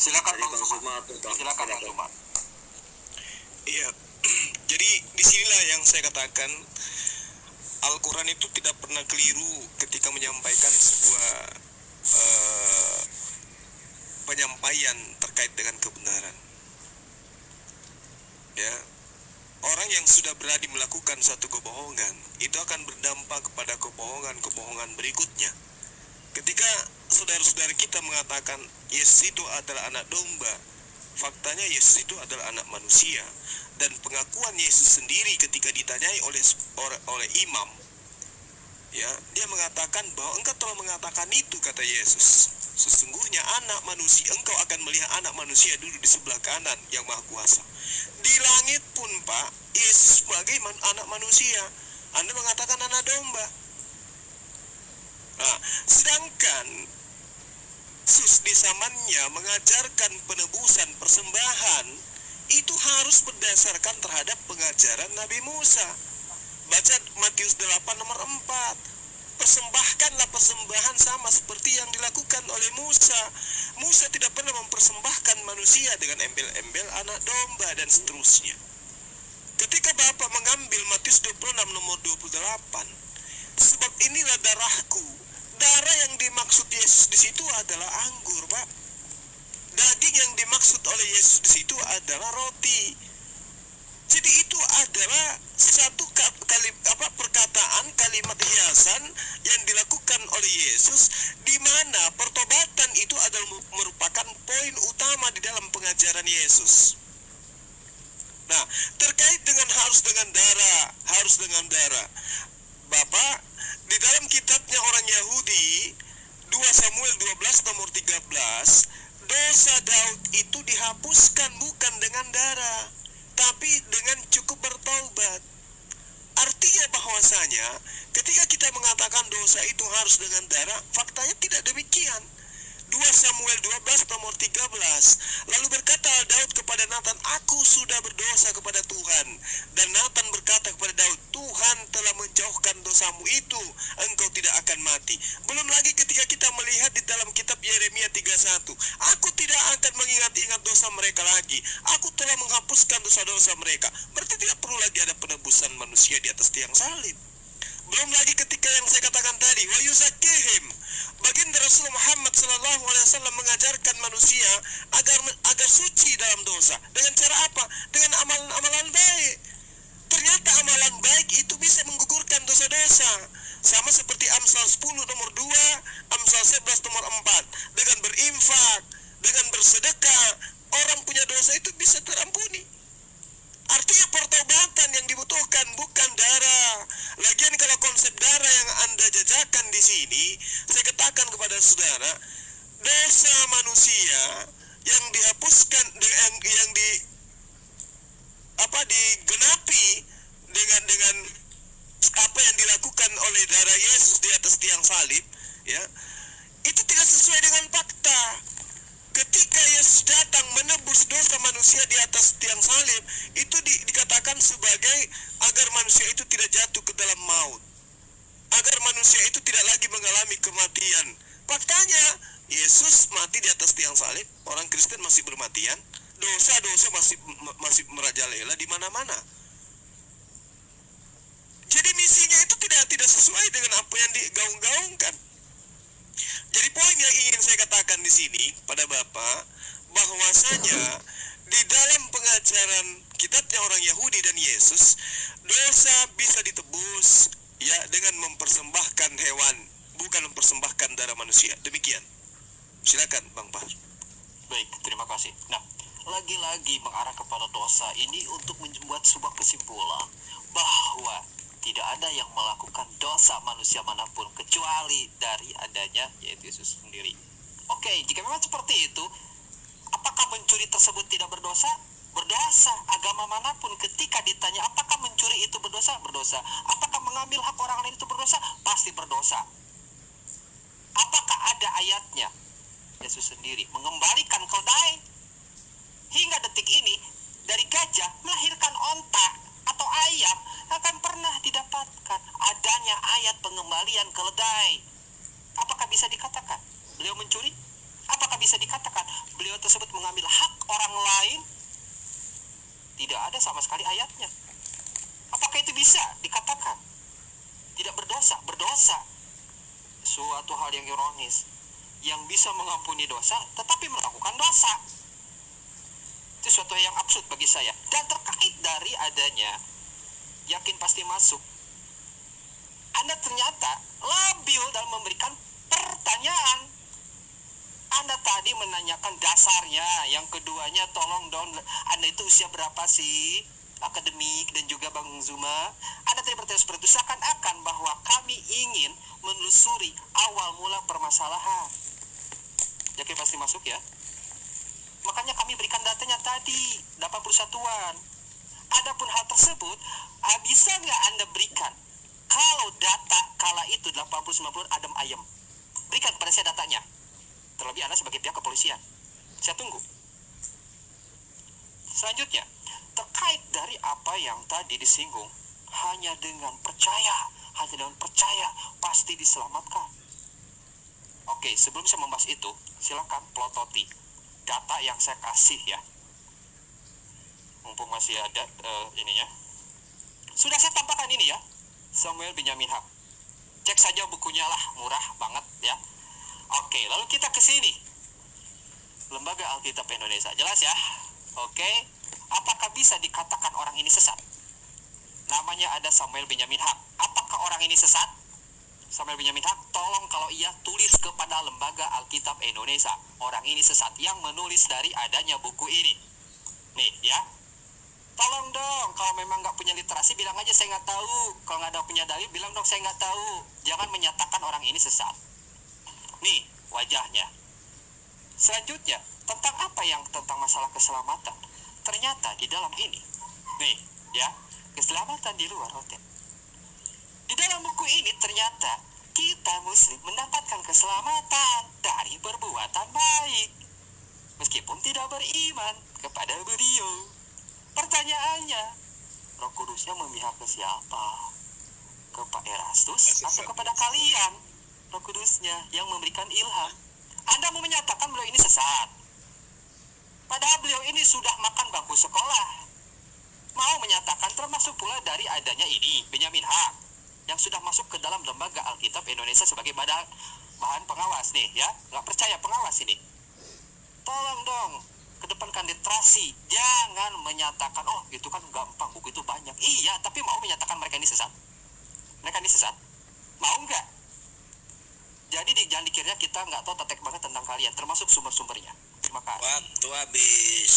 Silakan Dari Bang Bang Sumat. Sumat, Bang. Silakan Bang Sumat. Iya. Jadi disinilah yang saya katakan Al-Quran itu tidak pernah keliru ketika menyampaikan sebuah penyampaian terkait dengan kebenaran. Ya, orang yang sudah berani melakukan satu kebohongan itu akan berdampak kepada kebohongan berikutnya. Ketika saudara-saudara kita mengatakan Yesus itu adalah anak domba, faktanya Yesus itu adalah anak manusia. Dan pengakuan Yesus sendiri ketika ditanyai oleh imam, ya, dia mengatakan bahwa engkau telah mengatakan itu, kata Yesus. Sesungguhnya anak manusia, engkau akan melihat anak manusia duduk di sebelah kanan yang maha kuasa. Di langit pun, Pak, Yesus sebagai anak manusia. Anda mengatakan anak domba. Nah, sedangkan Yesus di zamannya mengajarkan penebusan persembahan itu harus berdasarkan terhadap pengajaran Nabi Musa. Baca Matius 8 nomor 4. Persembahkanlah persembahan sama seperti yang dilakukan oleh Musa. Musa tidak pernah mempersembahkan manusia dengan embel-embel anak domba dan seterusnya. Ketika Bapa mengambil Matius 26 nomor 28, sebab inilah darahku. Darah yang dimaksud Yesus di situ adalah anggur, Pak. Daging yang dimaksud oleh Yesus di situ adalah roti. Jadi itu adalah satu perkataan kalimat hiasan yang dilakukan oleh Yesus, di mana pertobatan itu adalah merupakan poin utama di dalam pengajaran Yesus. Nah, terkait dengan harus dengan darah. Bapak, di dalam kitabnya orang Yahudi 2 Samuel 12 nomor 13, dosa Daud itu dihapuskan bukan dengan darah, tapi dengan cukup bertaubat. Artinya bahwasanya ketika kita mengatakan dosa itu harus dengan darah, faktanya tidak demikian. 2 Samuel 12 nomor 13. Lalu berkata Daud kepada Nathan, aku sudah berdosa kepada Tuhan. Dan Nathan berkata kepada Daud, Tuhan telah menjauhkan dosamu itu, engkau tidak akan mati. Belum lagi ketika kita melihat di dalam kitab Yeremia 31, aku tidak akan mengingat-ingat dosa mereka lagi, aku telah menghapuskan dosa-dosa mereka. Berarti tidak perlu lagi ada penebusan manusia di atas tiang salib. Belum lagi ketika yang saya katakan tadi, wa yuzakihim, baginda Rasulullah Muhammad SAW mengajarkan manusia agar suci dalam dosa. Dengan cara apa? Dengan amalan-amalan baik. Ternyata amalan baik itu bisa menggugurkan dosa-dosa. Sama seperti Amsal 10 nomor 2, Amsal 11 nomor 4. Dengan berinfak, dengan bersedekah, orang punya dosa itu bisa terampuni. Artinya pertobatan yang dibutuhkan bukan darah. Lagian kalau konsep darah yang Anda jajakan di sini, saya katakan kepada saudara, dosa manusia yang dihapuskan yang digenapi dengan apa yang dilakukan oleh darah Yesus di atas tiang salib, ya, itu tidak sesuai dengan fakta. Ketika Yesus datang menebus dosa manusia di atas tiang salib, itu dikatakan sebagai agar manusia itu tidak jatuh ke dalam maut, agar manusia itu tidak lagi mengalami kematian. Faktanya Yesus mati di atas tiang salib, orang Kristen masih bermatian, dosa-dosa masih merajalela di mana-mana. Jadi misinya itu tidak sesuai dengan apa yang digaung-gaungkan. Jadi poin yang ingin saya katakan di sini pada Bapak, bahwasanya di dalam pengajaran kitabnya orang Yahudi dan Yesus, dosa bisa ditebus ya dengan mempersembahkan hewan, bukan mempersembahkan darah manusia. Demikian. Silakan Bang Bahar. Baik, terima kasih. Nah, lagi-lagi mengarah kepada dosa ini untuk membuat sebuah kesimpulan bahwa tidak ada yang melakukan dosa manusia manapun kecuali dari adanya yaitu Yesus sendiri. Oke, jika memang seperti itu, apakah mencuri tersebut tidak berdosa? Berdosa. Agama manapun ketika ditanya apakah mencuri itu berdosa? Berdosa. Apakah mengambil hak orang lain itu berdosa? Pasti berdosa. Apakah ada ayatnya? Yesus sendiri mengembalikan keledai. Hingga detik ini, dari gajah melahirkan onta atau ayam akan pernah didapatkan adanya ayat pengembalian keledai. Apakah bisa dikatakan beliau mencuri? Apakah bisa dikatakan beliau tersebut mengambil hak orang lain? Tidak ada sama sekali ayatnya. Apakah itu bisa dikatakan tidak berdosa? Berdosa, suatu hal yang ironis, yang bisa mengampuni dosa tetapi melakukan dosa. Itu suatu yang absurd bagi saya. Dan terkait dari adanya yakin pasti masuk, Anda ternyata labil dalam memberikan pertanyaan. Anda tadi menanyakan dasarnya, yang keduanya tolong dong, Anda itu usia berapa sih? Akademik dan juga Bang Zuma. Anda tadi bertanya seperti itu, seakan-akan bahwa kami ingin menelusuri awal mula permasalahan. Yakin pasti masuk ya? Makanya kami berikan datanya tadi, 81-an. Adapun hal tersebut, bisa nggak Anda berikan? Kalau data kala itu 80-90 adem ayem, berikan kepada saya datanya. Terlebih Anda sebagai pihak kepolisian. Saya tunggu. Selanjutnya, terkait dari apa yang tadi disinggung, hanya dengan percaya pasti diselamatkan. Oke, sebelum saya membahas itu, silakan plototi data yang saya kasih ya. Mumpung masih ada ininya. Sudah saya tampakkan ini ya, Samuel Benyamin Haq. Cek saja bukunya lah, murah banget ya. Oke, lalu kita ke sini. Lembaga Alkitab Indonesia, jelas ya? Oke, apakah bisa dikatakan orang ini sesat? Namanya ada Samuel Benyamin Haq. Apakah orang ini sesat? Samuel Benyamin Haq, tolong kalau iya tulis kepada Lembaga Alkitab Indonesia, orang ini sesat, yang menulis dari adanya buku ini. Nih ya, tolong dong, kalau memang nggak punya literasi bilang aja saya nggak tahu. Kalau nggak ada punya dalil bilang dong saya nggak tahu. Jangan menyatakan orang ini sesat. Nih wajahnya. Selanjutnya, tentang apa yang tentang masalah keselamatan? Ternyata di dalam ini, nih ya, keselamatan di luar hotel. Di dalam buku ini ternyata kita muslim mendapatkan keselamatan dari perbuatan baik, meskipun tidak beriman kepada beliau. Pertanyaannya, Roh Kudusnya memihak ke siapa? Ke Pak Erastus atau kepada kalian? Roh Kudusnya yang memberikan ilham. Anda mau menyatakan beliau ini sesat, padahal beliau ini sudah makan bangku sekolah. Mau menyatakan termasuk pula dari adanya ini Benyamin Haq, yang sudah masuk ke dalam Lembaga Alkitab Indonesia sebagai bahan pengawas nih ya. Nggak percaya pengawas ini, tolong dong kedepankan literasi. Jangan menyatakan oh itu kan gampang, buku itu banyak. Iya, tapi mau menyatakan mereka ini sesat? Mereka ini sesat? Mau nggak? Jadi jangan dikira kita nggak tahu tetek banget tentang kalian, termasuk sumber-sumbernya. Terima kasih. Waktu habis.